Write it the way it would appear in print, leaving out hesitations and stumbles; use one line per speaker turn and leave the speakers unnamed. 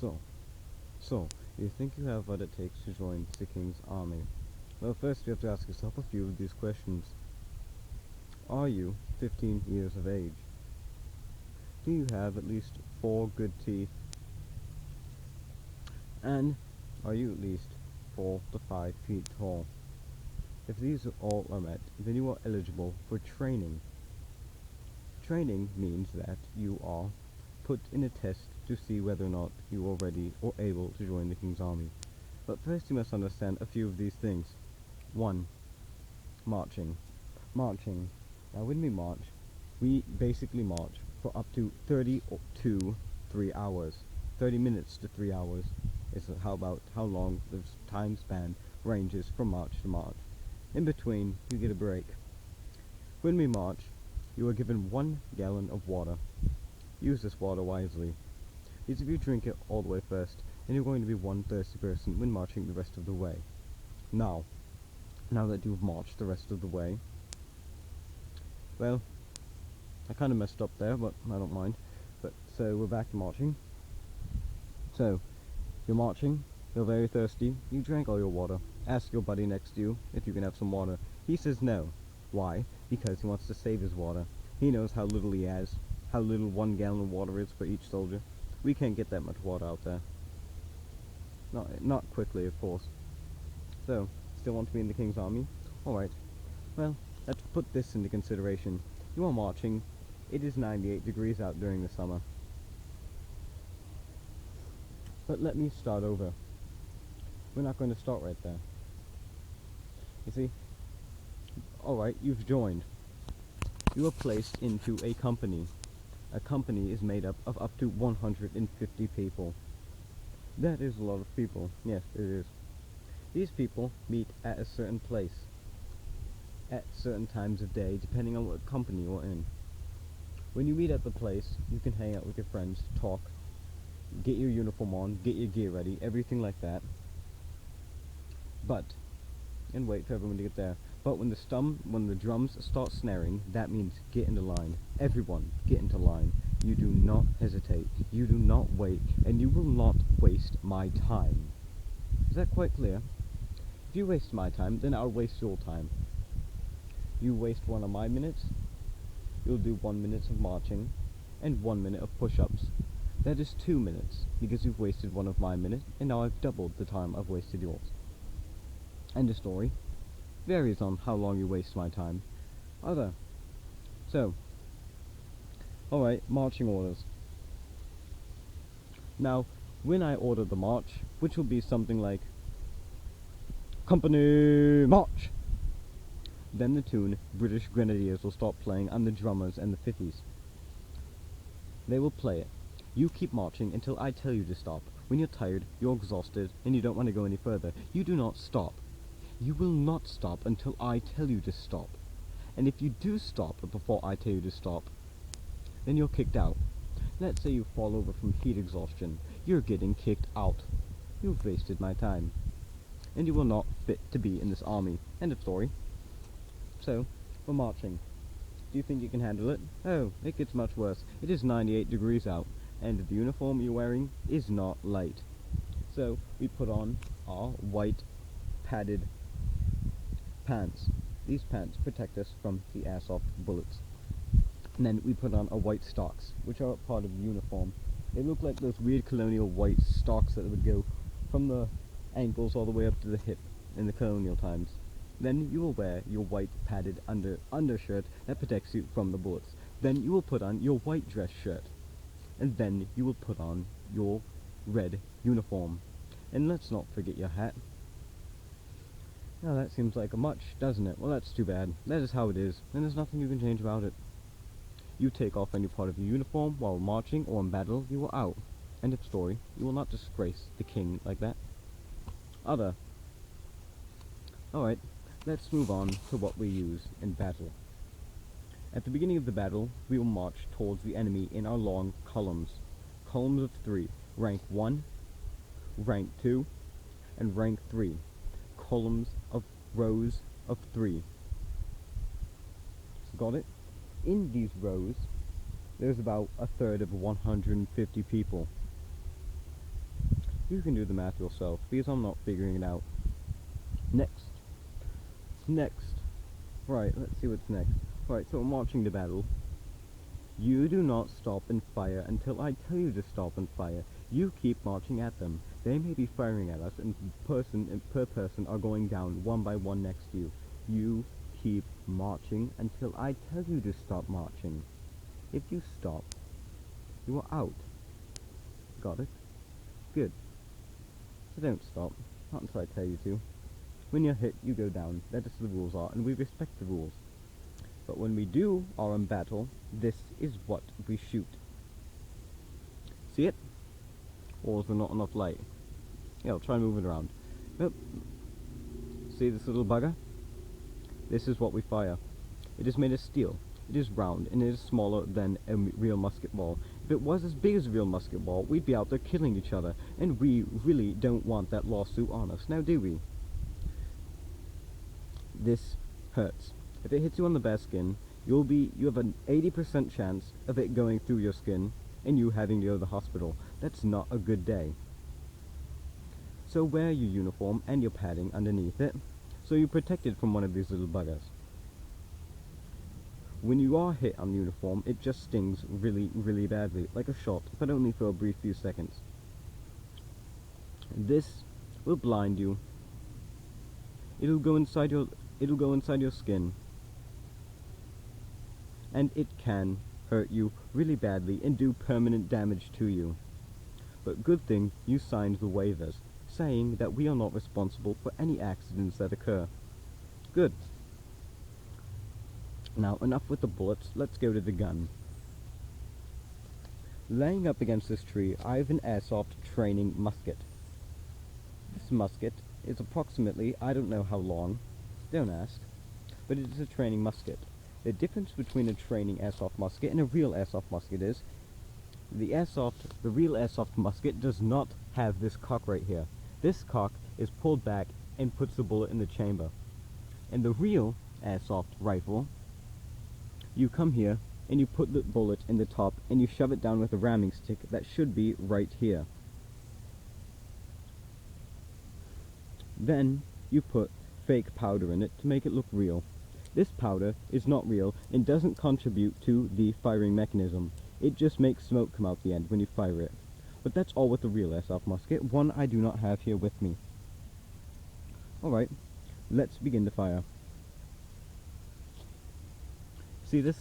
So, so, you think you have what it takes to join the King's army? Well, first you have to ask yourself a few of these questions. Are you 15 years of age? Do you have at least 4 good teeth? And are you at least 4 to 5 feet tall? If these all are met, then you are eligible for training. Training means that you are put in a test to see whether or not you are ready or able to join the King's army. But first you must understand a few of these things. 1. Marching. Marching. Now when we march, we basically march for up to 30 to 3 hours. 30 minutes to 3 hours is how long the time span ranges from march to march. In between, you get a break. When we march, you are given 1 gallon of water. Use this water wisely, because if you drink it all the way first, then you're going to be one thirsty person when marching the rest of the way. Now that you've marched the rest of the way, well, I kind of messed up there, but I don't mind. But so we're back to marching. So you're marching, you're very thirsty, you drank all your water. Ask your buddy next to you if you can have some water. He says no. Why? Because he wants to save his water. He knows how little he has, how little 1 gallon of water is for each soldier. We can't get that much water out there. Not quickly, of course. So, still want to be in the King's army? Alright. Well, let's put this into consideration. You are marching. It is 98 degrees out during the summer. But let me start over. We're not going to start right there. You see? Alright, you've joined. You are placed into a company. A company is made up of to 150 people. That is a lot of people. Yes, it is. These people meet at a certain place, at certain times of day, depending on what company you're in. When you meet at the place, you can hang out with your friends, talk, get your uniform on, get your gear ready, everything like that. And wait for everyone to get there. But when the drums start snaring, that means get into line. Everyone, get into line. You do not hesitate. You do not wait, and you will not waste my time. Is that quite clear? If you waste my time, then I'll waste your time. You waste 1 of my minutes, you'll do 1 minute of marching, and 1 minute of push-ups. That is 2 minutes, because you've wasted 1 of my minutes, and now I've doubled the time I've wasted yours. End of story. Varies on how long you waste my time. So, alright, marching orders. Now, when I order the march, which will be something like Company March, then the tune British Grenadiers will start playing, and the drummers and the fifties. They will play it. You keep marching until I tell you to stop. When you're tired, you're exhausted, and you don't want to go any further, you do not stop. You will not stop until I tell you to stop. And if you do stop before I tell you to stop, then you're kicked out. Let's say you fall over from heat exhaustion. You're getting kicked out. You've wasted my time. And you will not fit to be in this army. End of story. So, we're marching. Do you think you can handle it? Oh, it gets much worse. It is 98 degrees out, and the uniform you're wearing is not light. So, we put on our white padded pants. These pants protect us from the airsoft bullets. And then we put on our white stocks, which are part of the uniform. They look like those weird colonial white stocks that would go from the ankles all the way up to the hip in the colonial times. Then you will wear your white padded undershirt that protects you from the bullets. Then you will put on your white dress shirt. And then you will put on your red uniform. And let's not forget your hat. Now that seems like a much, doesn't it? Well, that's too bad. That is how it is, and there's nothing you can change about it. You take off any part of your uniform while marching or in battle, you are out. End of story. You will not disgrace the king like that. Alright, let's move on to what we use in battle. At the beginning of the battle, we will march towards the enemy in our long columns. Columns of 3. Rank 1, rank 2, and rank 3. Columns of rows of 3. Got it? In these rows, there's about a third of 150 people. You can do the math yourself, because I'm not figuring it out. Next. Next. Right, let's see what's next. Right, so we're marching to battle. You do not stop and fire until I tell you to stop and fire. You keep marching at them. They may be firing at us, and per person are going down one by one next to you. You keep marching until I tell you to stop marching. If you stop, you are out. Got it? Good. So don't stop. Not until I tell you to. When you're hit, you go down. That is the rules are, and we respect the rules. But when we are in battle, this is what we shoot. See it? Or is there not enough light? Yeah, I'll try and move it around. Nope. See this little bugger? This is what we fire. It is made of steel. It is round, and it is smaller than a real musket ball. If it was as big as a real musket ball, we'd be out there killing each other, and we really don't want that lawsuit on us, now do we? This hurts. If it hits you on the bare skin, you have an 80% chance of it going through your skin, and you having to go to the hospital. That's not a good day. So wear your uniform and your padding underneath it, so you're protected from one of these little buggers. When you are hit on the uniform, it just stings really, really badly, like a shot, but only for a brief few seconds. This will blind you. It'll go inside your skin, and it can hurt you really badly and do permanent damage to you. But good thing you signed the waivers, saying that we are not responsible for any accidents that occur. Good. Now, enough with the bullets, let's go to the gun. Laying up against this tree, I have an airsoft training musket. This musket is approximately, I don't know how long, don't ask, but it is a training musket. The difference between a training airsoft musket and a real airsoft musket is, the real airsoft musket does not have this cock right here. This cock is pulled back and puts the bullet in the chamber. And the real airsoft rifle, you come here and you put the bullet in the top and you shove it down with a ramming stick that should be right here. Then you put fake powder in it to make it look real. This powder is not real and doesn't contribute to the firing mechanism. It just makes smoke come out the end when you fire it. But that's all with the real airsoft musket, one I do not have here with me. Alright, let's begin to fire. See this?